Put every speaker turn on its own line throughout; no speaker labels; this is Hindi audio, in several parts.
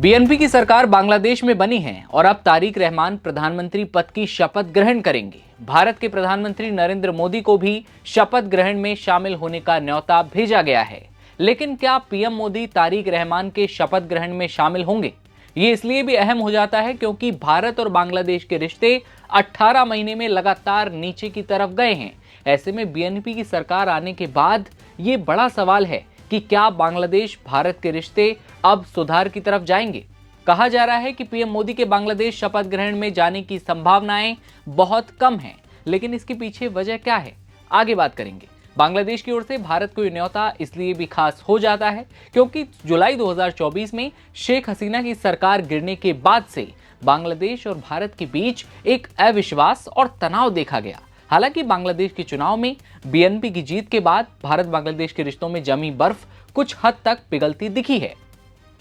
बीएनपी की सरकार बांग्लादेश में बनी है और अब तारिक रहमान प्रधानमंत्री पद की शपथ ग्रहण करेंगे। भारत के प्रधानमंत्री नरेंद्र मोदी को भी शपथ ग्रहण में शामिल होने का न्योता भेजा गया है। लेकिन क्या पीएम मोदी तारिक रहमान के शपथ ग्रहण में शामिल होंगे? ये इसलिए भी अहम हो जाता है क्योंकि भारत और बांग्लादेश के रिश्ते 18 महीने में लगातार नीचे की तरफ गए हैं। ऐसे में बीएनपी की सरकार आने के बाद ये बड़ा सवाल है कि क्या बांग्लादेश भारत के रिश्ते अब सुधार की तरफ जाएंगे। कहा जा रहा है कि पीएम मोदी के बांग्लादेश शपथ ग्रहण में जाने की संभावनाएं बहुत कम हैं, लेकिन इसके पीछे वजह क्या है, आगे बात करेंगे। बांग्लादेश की ओर से भारत को यह न्योता इसलिए भी खास हो जाता है क्योंकि जुलाई 2024 में शेख हसीना की सरकार गिरने के बाद से बांग्लादेश और भारत के बीच एक अविश्वास और तनाव देखा गया। हालांकि बांग्लादेश के चुनाव में बीएनपी की जीत के बाद भारत बांग्लादेश के रिश्तों में जमी बर्फ कुछ हद तक पिघलती दिखी है।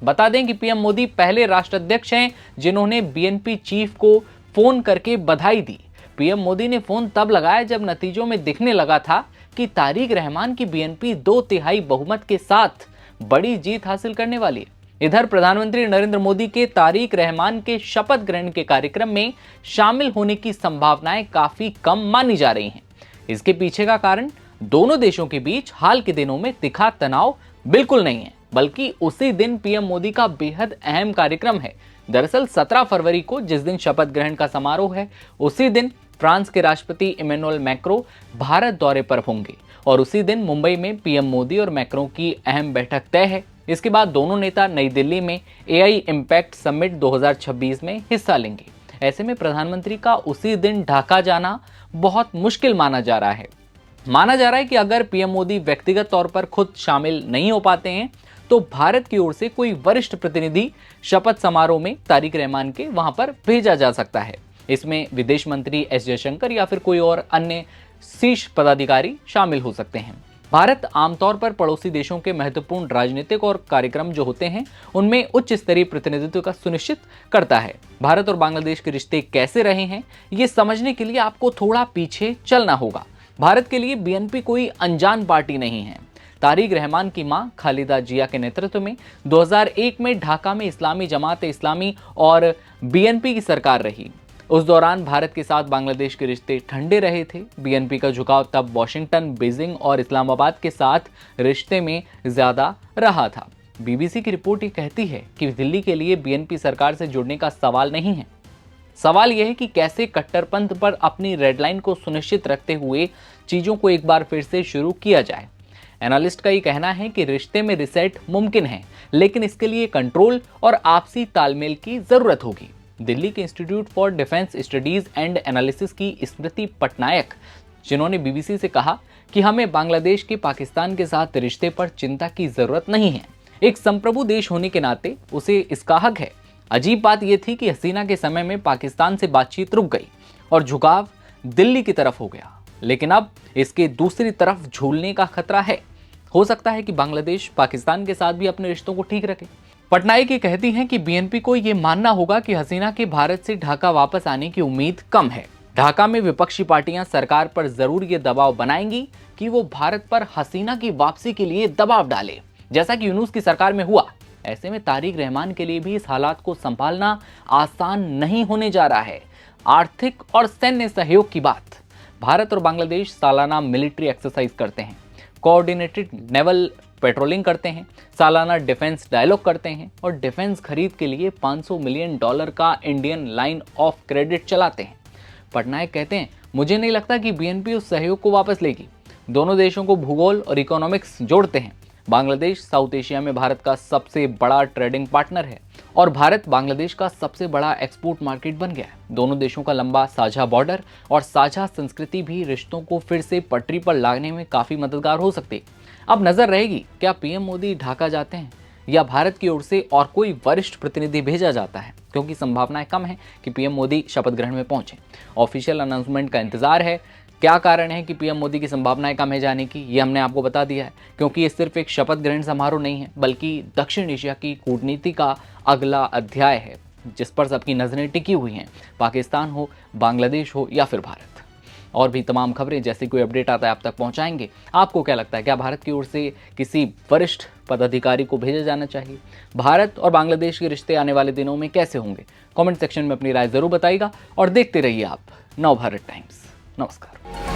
बता दें कि पीएम मोदी पहले राष्ट्राध्यक्ष हैं जिन्होंने बीएनपी चीफ को फोन करके बधाई दी। पीएम मोदी ने फोन तब लगाया जब नतीजों में दिखने लगा था कि तारिक रहमान की बीएनपी 2/3 बहुमत के साथ बड़ी जीत हासिल करने वाली है। इधर प्रधानमंत्री नरेंद्र मोदी के तारिक रहमान के शपथ ग्रहण के कार्यक्रम में शामिल होने की संभावनाएं काफी कम मानी जा रही हैं। इसके पीछे का कारण दोनों देशों के बीच हाल के दिनों में दिखा तनाव बिल्कुल नहीं है, बल्कि उसी दिन पीएम मोदी का बेहद अहम कार्यक्रम है। दरअसल 17 फरवरी को जिस दिन शपथ ग्रहण का समारोह है, उसी दिन फ्रांस के राष्ट्रपति इमैनुअल मैक्रों भारत दौरे पर होंगे और उसी दिन मुंबई में पीएम मोदी और मैक्रों की अहम बैठक तय है। इसके बाद दोनों नेता नई दिल्ली में एआई इम्पैक्ट समिट 2026 में हिस्सा लेंगे। ऐसे में प्रधानमंत्री का उसी दिन ढाका जाना बहुत मुश्किल माना जा रहा है। माना जा रहा है कि अगर पीएम मोदी व्यक्तिगत तौर पर खुद शामिल नहीं हो पाते हैं तो भारत की ओर से कोई वरिष्ठ प्रतिनिधि शपथ समारोह में तारिक रहमान के वहां पर भेजा जा सकता है। इसमें विदेश मंत्री एस जयशंकर या फिर कोई और अन्य शीर्ष पदाधिकारी शामिल हो सकते हैं। भारत आमतौर पर पड़ोसी देशों के महत्वपूर्ण राजनीतिक और कार्यक्रम जो होते हैं उनमें उच्च स्तरीय प्रतिनिधित्व का सुनिश्चित करता है। भारत और बांग्लादेश के रिश्ते कैसे रहे हैं ये समझने के लिए आपको थोड़ा पीछे चलना होगा। भारत के लिए बीएनपी कोई अनजान पार्टी नहीं है। तारिक रहमान की मां खालिदा जिया के नेतृत्व में 2001 में ढाका में इस्लामी जमात इस्लामी और बीएनपी की सरकार रही। उस दौरान भारत के साथ बांग्लादेश के रिश्ते ठंडे रहे थे। बीएनपी का झुकाव तब वॉशिंगटन, बीजिंग और इस्लामाबाद के साथ रिश्ते में ज्यादा रहा था। बीबीसी की रिपोर्ट ये कहती है कि दिल्ली के लिए बीएनपी सरकार से जुड़ने का सवाल नहीं है। सवाल यह है कि कैसे कट्टरपंथ पर अपनी रेडलाइन को सुनिश्चित रखते हुए चीजों को एक बार फिर से शुरू किया जाए। एनालिस्ट का ये कहना है कि रिश्ते में रिसेट मुमकिन है, लेकिन इसके लिए कंट्रोल और आपसी तालमेल की जरूरत होगी। दिल्ली के institute for defence studies and analysis की स्मृति पटनायक, जिन्होंने बीबीसी से कहा कि हमें बांग्लादेश के पाकिस्तान के साथ रिश्ते पर चिंता की जरूरत नहीं है। एक संप्रभु देश होने के नाते उसे इसका हक है। अजीब बात यह थी कि हसीना के समय में पाकिस्तान से बातचीत रुक गई और झुकाव दिल्ली की तरफ हो गया, लेकिन अब इसके दूसरी तरफ झूलने का खतरा है। हो सकता है कि बांग्लादेश पाकिस्तान के साथ भी अपने रिश्तों को ठीक रखे। पटनायक ये कहती हैं कि बीएनपी को ये मानना होगा कि हसीना के भारत से ढाका वापस आने की उम्मीद कम है। ढाका में विपक्षी पार्टियां सरकार पर जरूर ये दबाव बनाएंगी कि वो भारत पर हसीना की वापसी के लिए दबाव डाले, जैसा कि यूनुस की सरकार में हुआ। ऐसे में तारिक रहमान के लिए भी इस हालात को संभालना आसान नहीं होने जा रहा है। आर्थिक और सैन्य सहयोग की बात, भारत और बांग्लादेश सालाना मिलिट्री एक्सरसाइज करते हैं, कोऑर्डिनेटेड नेवल पेट्रोलिंग करते हैं, सालाना डिफेंस डायलॉग करते हैं और डिफेंस खरीद के लिए $500 मिलियन का इंडियन लाइन ऑफ क्रेडिट चलाते हैं। पटनायक कहते हैं, मुझे नहीं लगता कि बीएनपी उस सहयोग को वापस लेगी। दोनों देशों को भूगोल और इकोनॉमिक्स जोड़ते हैं। बांग्लादेश साउथ एशिया में भारत का सबसे बड़ा ट्रेडिंग पार्टनर है और भारत बांग्लादेश का सबसे बड़ा एक्सपोर्ट मार्केट बन गया है। दोनों देशों का लंबा साझा बॉर्डर और साझा संस्कृति भी रिश्तों को फिर से पटरी पर लाने में काफी मददगार हो सकती है। अब नजर रहेगी, क्या पीएम मोदी ढाका जाते हैं या भारत की ओर से और कोई वरिष्ठ प्रतिनिधि भेजा जाता है, क्योंकि संभावनाएं कम है कि पीएम मोदी शपथ ग्रहण में पहुंचे। ऑफिशियल अनाउंसमेंट का इंतजार है। क्या कारण है कि पीएम मोदी की संभावनाएं कम है जाने की, ये हमने आपको बता दिया है, क्योंकि ये सिर्फ एक शपथ ग्रहण समारोह नहीं है, बल्कि दक्षिण एशिया की कूटनीति का अगला अध्याय है जिस पर सबकी नजरें टिकी हुई हैं, पाकिस्तान हो, बांग्लादेश हो या फिर भारत। और भी तमाम खबरें जैसी कोई अपडेट आता है आप तक पहुंचाएंगे। आपको क्या लगता है, क्या भारत की ओर से किसी वरिष्ठ पदाधिकारी को भेजा जाना चाहिए? भारत और बांग्लादेश के रिश्ते आने वाले दिनों में कैसे होंगे? कमेंट सेक्शन में अपनी राय जरूर बताइएगा और देखते रहिए आप नवभारत टाइम्स। नमस्कार।